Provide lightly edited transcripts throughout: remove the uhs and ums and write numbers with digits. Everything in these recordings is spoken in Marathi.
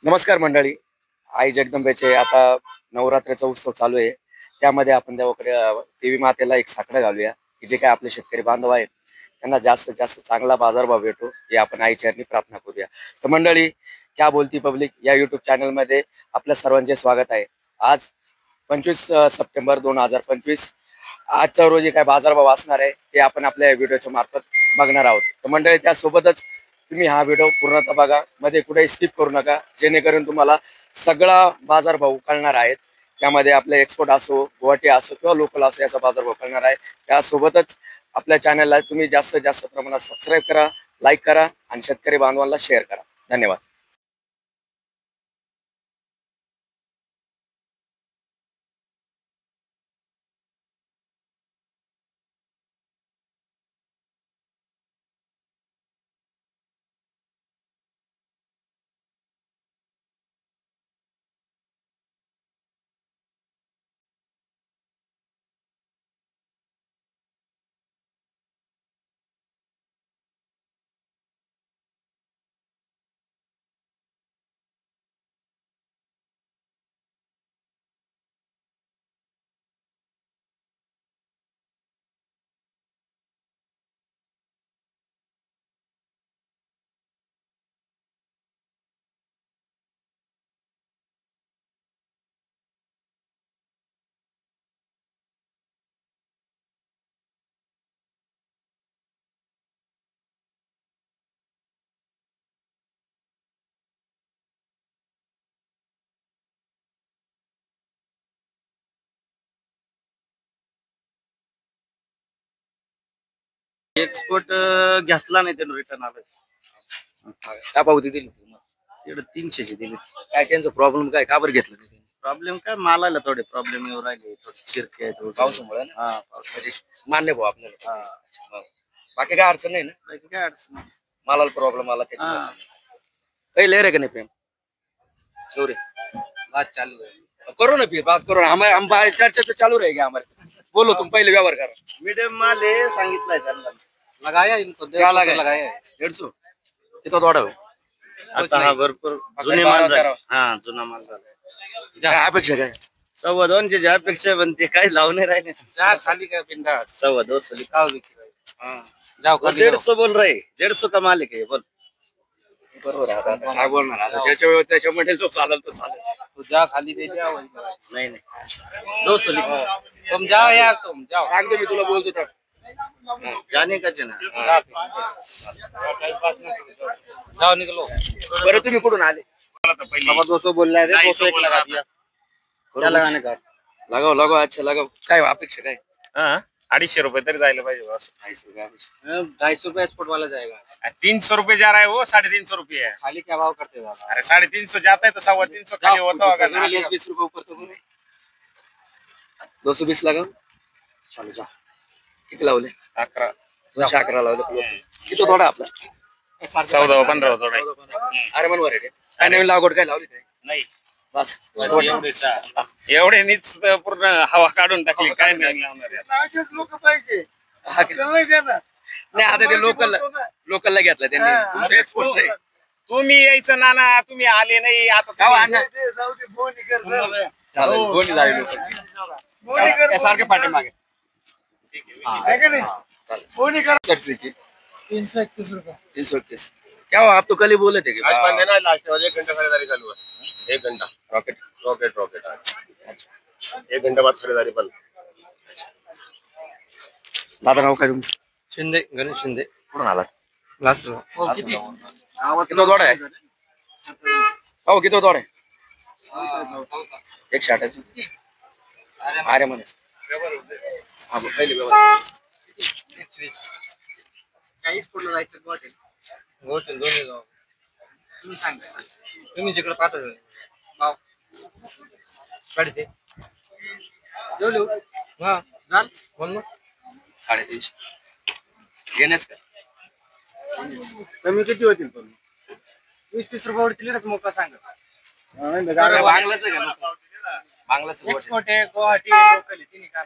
नमस्कार मंडळी. आई जगदंबेचे आता नवरात्रीचा उत्सव चालू आहे. त्यामध्ये आपण देवाकडे देवी मातेला एक साकडं घालूया की जे काय आपले शेतकरी बांधव आहेत त्यांना जास्तीत जास्त चांगला बाजारभाव भेटो हे आपण आईच्या चरणी प्रार्थना करूया. तर मंडळी, क्या बोलती पब्लिक या युट्यूब चॅनलमध्ये आपल्या सर्वांचे स्वागत आहे. आज 25 सप्टेंबर 2025 आजच्या रोजी काय बाजारभाव असणार आहे ते आपण आपल्या व्हिडिओच्या मार्फत बघणार आहोत. तर मंडळी, त्यासोबतच तुम्ही हा व्हिडिओ पूर्णतः बघा, मध्ये कुठेही स्किप करू नका, जेणेकरून तुम्हाला सगळा बाजारभाव कळणार आहेत. त्यामध्ये आपले एक्सपोर्ट असो, गुवाहाटी असो किंवा लोकल असो याचा बाजारभाव कळणार आहे. त्यासोबतच आपल्या चॅनलला तुम्ही जास्तीत जास्त प्रमाणात सबस्क्राईब करा, लाईक करा आणि शेतकरी बांधवांना शेअर करा. धन्यवाद. एक्सपोर्ट घेतला नाही त्यानं, रिटर्न आलं. काय पावती दिली तिकडे 300ची दिली. काय त्यांचा प्रॉब्लेम काय, का बरं घेतलं नाही त्यांनी? प्रॉब्लेम काय, मालाला थोडे प्रॉब्लेम येऊ राहिले, थोडे चिरके आहेत वगैरे. पावसामुळे ना? हा, पाऊस. म्हणजे मान्य भाऊ आपल्याला. हा. अच्छा, मग बाकी काय अडचण नाही ना? बाकी काय अडचण नाही. मालाला प्रॉब्लेम आला त्याच्या हा. काही लेर आहे का नाही प्रेम चौरे? बात चालू है, करो ना फिर बात करो ना. हमारे चर्चा तो चालू रहेगी हमारे. बोलो, तुम पहले व्यवहार करो. मीडियम माल आहे, सांगितलंय त्यांना. लगाया इनको? क्या लगाया? 150 कितना थोड़ा हो? आता हा भरपूर जुने माल झाला. हा, जुना माल झाला. काय अपेक्षा काय? 2.25 ची अपेक्षा, पण ते काही लावणे राहिले. खाली का पिंडा 2.25 जाओ 150 बोल रहे. 150 का माल है क्या ये? बोल. बरोबर आहे. आता काय बोलणार, आता ज्याच्या वेळेस त्याच्यामध्ये जो चालेल तो चालेल. तू जा खाली दे द्या. नाही नाही, 200 लिखा. तुम जाओ यार, तुम जाओ. सांगतो मी तुला, बोलतो तर. जाने का जना. जाओ निघलो. बरं, तुम्ही कुठून आले? 200 बोल रहा है, 201 लगा दिया. क्या लगाने का? लगाओ लगाओ, अच्छा लगाओ. काय अपेक्षा काय? 250 रुपए तरी जायला पाहिजे बस. 250 रुपये एक्सपोर्ट वाला जाएगा. 300 रुपए जा रहा है वो, 350 रुपये है. खाली क्या भाव करते दादा? अरे 350 जाता है तो 350 खाली होता होगा ना. 20 रुपये ऊपर तो बोले. 220 लगाओ. चलो जा. किती लावले? 11 211 लावले. किती थोडा आपला? 14-15 थोडा. अरे मन वरायटी काय नवीन लागवड काय लावली काय? नाही बस एवढे नीच पूर्ण हवा काढून टाकली. काय नाही लावणार आहे. लोक पाहिजे. हा की नाही, आता ते लोकलला घेतलं त्यांनी. तुमचं एक्सपोर्ट आहे. तुम्ही यायचं नाना, तुम्ही आले नाही. आता गाव आणा. सारखे चालेल, कोणी जाईल लोकलची. पाठीमागे. सरसीची 331 रुपये. 331. क्या हो, आप तो कल ही बोले थे कि आज बंद है ना, लास्ट 1 घंटा खरीदारी चालू है. 1 घंटा रॉकेट. रॉकेट. अच्छा, 1 घंटा बाद खरीदारी बंद. दादा नाव काय तुमचं? शिंदे, गणेश शिंदे. कुठून आलात? लास्ट. किती थोडा आहे? हो, किती थोडा आहे? 160. अरे म्हणे हा, पहिले व्यवहार. 40 पूर्ण जायचं गोटे दोन्ही जाऊ. तुम्ही सांगा, तुम्ही जिकडे पाठवलं भाव काढते जेवलो. हा चाल बोल मग. 350 घेण्यास का? कमी किती होतील? पण 20-30 रुपये वरती मोका सांगा. बांगलाच का? बांगलाच एक्सपोर्ट आहे, गुवाहाटी लोकल आहे, तिन्ही काम.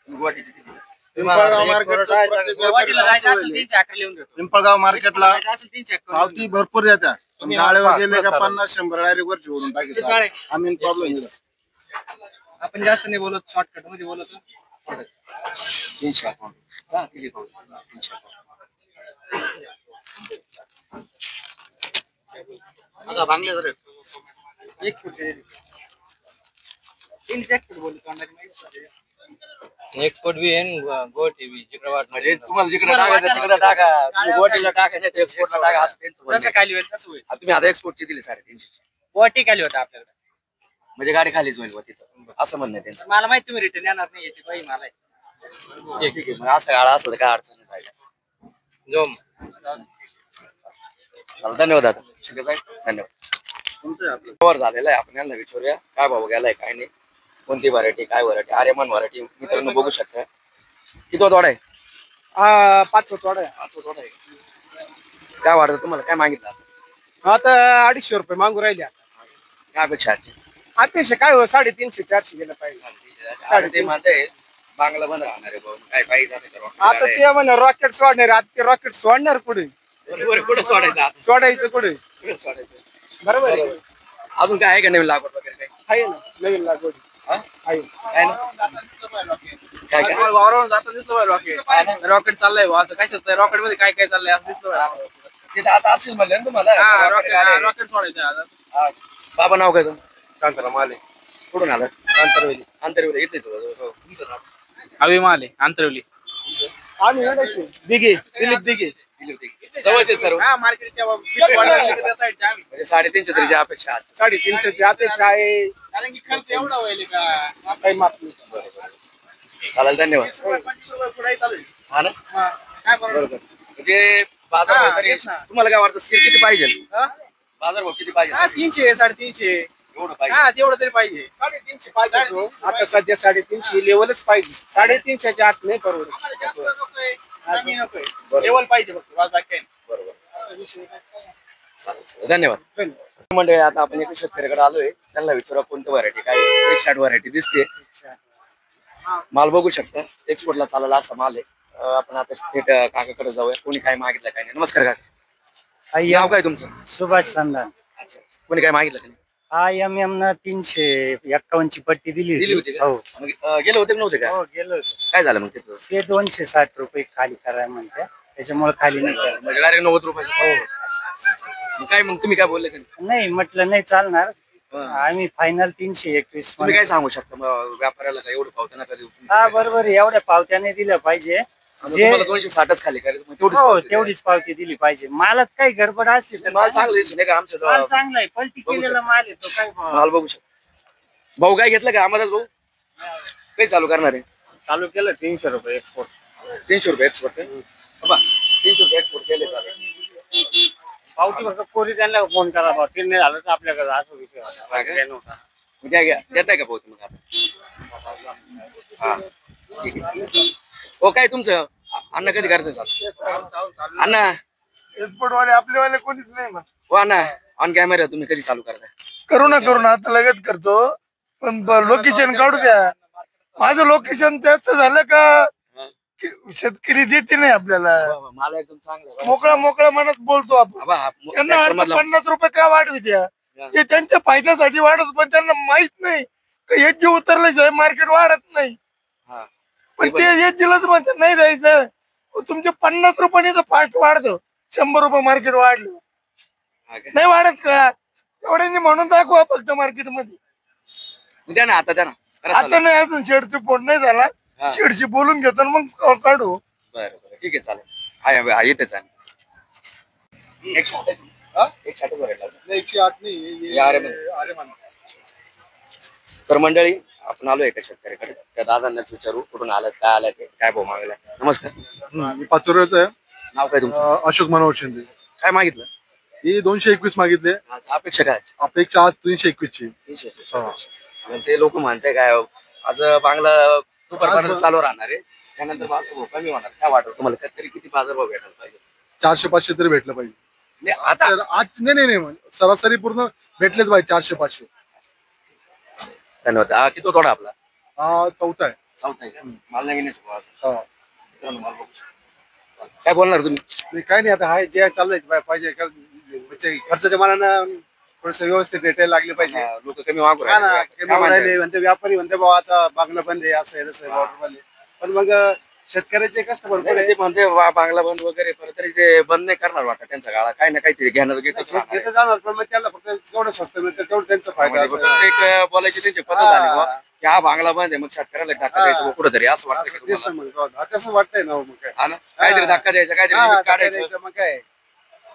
गुवाहाटीची किती? पिंपळगाव मार्केटला जायचं असेल 311 लिहून देतो. पिंपळगाव मार्केटला जायचं असेल 311 पावती भरपूर देत्या पण गाळेवर गेले का 50-100 डायरेक्ट वरची ओढून टाकीत गाळे. आम्ही प्रॉब्लेम आपण जास्त नाही बोलत, शॉर्टकट मध्ये बोलतो. 300 अकाउंट जा दिली भाऊ 300 आता बांगले जर एक फूट दे. 3 फूट बोलतो अंदाजे माहिती. एक्सपोर्ट भी आहे गोटी बी जिकडे वाट म्हणजे तुम्हाला जिकडे टाकायचं तिकडे टाका, तुम्ही गोटीला टाका नाही एक्सपोर्टला टाका असं त्यांचं म्हणणं जसं आहे. खाली होईल तसं होईल. आता तुम्ही आता एक्सपोर्टची दिली 350 गोटी खाली होता आपल्याकडे. म्हणजे गाडी खालीच होईल बुवा तिथं असं म्हणणं आहे त्यांचं. मला माहिती तुम्ही रिटर्न येणार नाही याची काही मला ठीक आहे मग असं गाडा असलं तर काय अडचण नाही जायला. जोम चला धन्यवाद दादा शिंदे साहेब धन्यवाद. कव्हर झालेला आहे आपण यांना विचारूया काय भाव गेलाय काय नाही, कोणती व्हरायटी काय व्हरायटी. आर्यमान व्हरायटी मित्रांनो बघू शकता. किती तोडा आहे? 5 थोडा आहे. 5 तोडा आहे. काय वाटतं तुम्हाला, काय मागितलं आता 250 रुपये मागू राहिले. काय अपेक्षा आहे? अपेक्षा काय हो 350-400 गेलं पाहिजे. साडेतीन म्हणते बांगला बंद राहणार आहे भाऊ, काय पाहिजे आता ते म्हणा रॉकेट सोडणार, आता ते रॉकेट सोडणार पुढे. कुठे सोडायचं आता? सोडायचं कुठे? कुठे सोडायचं? बरोबर आहे. अजून काय आहे का नवीन लागवड वगैरे काही? आहे ना नवीन लागवड हा? आहे. काय ना? काय काय? वावरावरून जातं दिसलं रॉकेट. रॉकेट चाललंय असं काय रॉकेट मध्ये काय काय चाललंय असं दिसलं. तिथं आता असेल म्हणलं ना तुम्हाला रॉकेट सोडायचं आता. हा. बाबा नाव काय तुमचं? कांतरा माले कुठून आलं? आंतरवेली. अंतरवेली इथेच होतं. तुमचं नाव? हवी माले आंतरवेली. आम्ही दिघे दिलीप दिघे जवळचे सर्व मार्केटच्या साईडच्या आम्ही. म्हणजे 350 तरीची अपेक्षा आहे. 350 ची अपेक्षा आहे कारण की खर्च एवढा होईल का काही माफ नाही. चालेल धन्यवाद. 25 रुपये पुढे चालू आहे. हा ना काय बरोबर बरोबर. म्हणजे बाजार भाव तरी तेच ना. तुम्हाला काय वाटतं स्थिर किती पाहिजे? बाजार भाव किती पाहिजे? 300 350 एवढं पाहिजे. तेवढं तरी पाहिजे. 350 पाहिजे. आता सध्या 350 लेवलच पाहिजे. 350 च्या आत नाही परवडत. लेवल पाहिजे फक्त बाकी बरोबर चालेल धन्यवाद. म्हणजे आता आपण एका शेतकऱ्याकडे आलोय, त्यांना विचारा कोणती व्हरायटी काय 160 व्हरायटी दिसते. माल बघू शकता एक्सपोर्टला चालला असा माल आहे. आपण आता थेट काकाकडे जाऊया. कोणी काय मागितलं काय नाही. नमस्कार काका, नाव काय तुमचं? सुभाष संधान. अच्छा, कोणी काय मागितलं का नाही? IMM न 351 ची पट्टी दिली दिली होती का? हो मग गेले होते का नव्हते का? हो गेलो होतो. काय झालं मग तिथं? ते 260 रुपये खाली करायला म्हणते, त्याच्यामुळे खाली नाही केलं. म्हणजे डायरेक्ट 90 रुपये. मग काय मग तुम्ही काय बोलले का नाही? नाही म्हटलं नाही चालणार. हा. आम्ही फायनल 321 तुम्ही काय सांगू शकता मग व्यापाऱ्याला काय एवढं पावतं नका देऊ? हा बरोबर आहे. एवढ्या पावत्याने दिलं पाहिजे. जे 260च खाली करायचं मग तेवढीच हो पावती द्या. तेवढीच पावती दिली पाहिजे. मालात काही गडबड असली तर माल चांगला दिसतो नाही का आमच्या माल जवळ? चांगला आहे. पलटी बघू केलेला शकतो. माल आहे तो काय भाव? माल बघू शकतो. भाऊ काय घेतलं का आम्हाला? भाऊ काही चालू करणार आहे? चालू केलं 300 रुपये एक्सपोर्ट. 300 रुपये एक्सपोर्ट बाबा 300 रुपये एक्सपोर्ट केले चालेल. पावती फक्त कोरी त्यांना फोन करा बा. ते नाही झालं तर आपल्याकडे असं विषय होता. बाकी काही नव्हता. मग द्या घ्या. देताय का भाऊ तुम्ही आता? हा ठीक आहे. हो काय तुमचं अण्णा कधी करते चालू? अण्णा एक्सपोर्ट वाले आपलेवाले कोणीच नाही मग. हो अण्णा ऑन कॅमेरा तुम्ही कधी चालू करताय? करू ना आता लगेच करतो पण लोकेशन काढू द्या. माझं लोकेशन त्याच झालं का की शेतकरी देते नाही आपल्याला. मला एकदम चांगलं मोकळा मनात बोलतो आपण. त्यांना वाटतं 50 रुपये का वाढवी द्या, हे त्यांच्या फायद्यासाठी वाढत पण त्यांना माहित नाही का हे जे उतरल्याशिवाय मार्केट वाढत नाही. पण ते हे दिलंच म्हणतात नाही द्यायचं. तुमचे 50 रुपयाने तर फास्ट वाढतो. 100 रुपये मार्केट वाढलं नाही वाढत का? एवढ्यांनी म्हणून दाखवा फक्त मार्केट मध्ये. द्या ना आता द्या ना. आता नाही अजून शेडची पोट नाही झाला. शेडशी बोलून घेतो ना मग काढू. बरं बरं ठीक आहे चालेल. हा येतेच आहे. 160 108 नाही. तर मंडळी आपण आलो एका शेतकऱ्याकडे. त्या दादांनाच विचारू कुठून आलं काय आलं ते काय भाऊ मागला. नमस्कार, मी पाचोऱ्याचा आहे. नाव काय तुमचं? अशोक मनोहर शिंदे. काय मागितलं? ही 221 मागितले. अपेक्षा काय? अपेक्षा आज 321 ची. 300. ते लोक म्हणते काय आज बांगला दुपारपर्यंत चालू राहणार आहे, त्यानंतर बाजार भाव कमी होणार. काय वाटत तुम्हाला? तरी किती बाजार भाव भेटायला पाहिजे? 400-500 तरी भेटलं पाहिजे. नाही, आता तर आज नाही सरासरी पूर्ण भेटलेच पाहिजे 400-500. धन्यवाद. किती थोडा आपला? हा चौथा आहे. चौथा आहे का? मला नवीन हा. काय बोलणार तुम्ही? नाही काय नाही आता हाय जे चाललंय पाहिजे म्हणजे खर्चाच्या मानानं थोडस व्यवस्थित रेटायला लागले पाहिजे. लोक कमी मागू हा ना, राहिले. कमी काय म्हणताय? राहिले म्हणते व्यापारी म्हणते बाबा आता बांगला बंद आहे असं आहे तसं आहे border वाले. पण मग शेतकऱ्याचे कष्ट भरपूर नाही, आहे. ते म्हणते बांगला बंद वगैरे पण तरी ते बंद नाही करणार वाटत त्यांचा गाळा काही ना काहीतरी घेणार घेतच राहणार आहे. घेतं जाणार पण मग त्याला फक्त जेवढं स्वस्त मिळतं तेवढं त्यांचा फायदा म्हणजे असं. प्रत्येक बोलायची त्यांची पद्धत हा. झाली बुवा, की हा बांगला बंद आहे मग शेतकऱ्याला धक्का द्यायचं कुठंतरी असं वाटतं की असं तेच तुम्हाला? ना मग तसं वाटतंय ना हो मग काय. हा ना? काहीतरी धक्का द्यायचा काहीतरी हा, लिमिट काढायचं. द्यायचं मग काय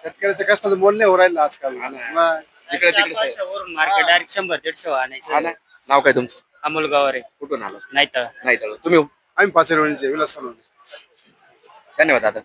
शेतकऱ्याच्या कष्टाचं मोल नाही हो राहिलं आजकाल. हा ना. मग तिकडे तिकडे साहेब. वरून मार्केट डायरेक्ट 100-150 हा आणायचं. ना? नाव काय तुमचं? अमोल गावारे कुठून आलं? नाही तर नाही चालू तुम्ही हो. आम्ही पाचेरवणीचे विलास सोनवणे. धन्यवाद दादा.